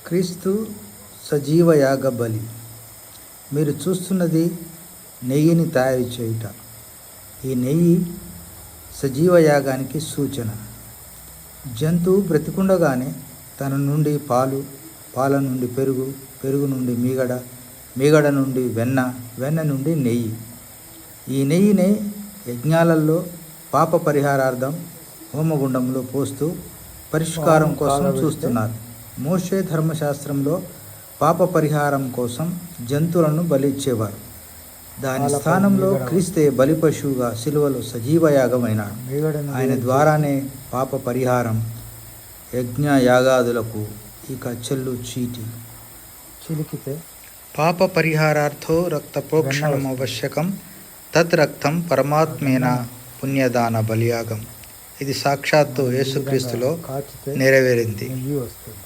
క్రీస్తు సజీవ యాగ బలి. మీరు చూస్తున్నది నెయ్యిని తయారు చేయుట. ఈ నెయ్యి సజీవ యాగానికి సూచన. జంతువు బ్రతికుండగానే తన నుండి పాలు, పాల నుండి పెరుగు, పెరుగు నుండి మీగడ, మీగడ నుండి వెన్న, వెన్న నుండి నెయ్యి. ఈ నెయ్యినే యజ్ఞాలలో పాప పరిహారార్థం హోమగుండంలో పోస్తూ పరిష్కారం కోసం చూస్తున్నారు. మోషే ధర్మశాస్త్రంలో పాప పరిహారం కోసం జంతువులను బలి ఇచ్చేవారు. దాని స్థానంలో క్రీస్తే బలి పశువుగా సిలువలో సజీవ యాగమైనాడు. ఆయన ద్వారానే పాప పరిహారం. యజ్ఞ యాగాదులకు ఇక చెల్లు చీటి చిలికితే పాప పరిహారార్థో రక్త ప్రోక్షణం ఆవశ్యకం, తత్ రక్తం పరమాత్మేన పుణ్యదాన బలియాగం. ఇది సాక్షాత్తు యేసుక్రీస్తులో నెరవేరింది. నెయ్యి వస్తుంది.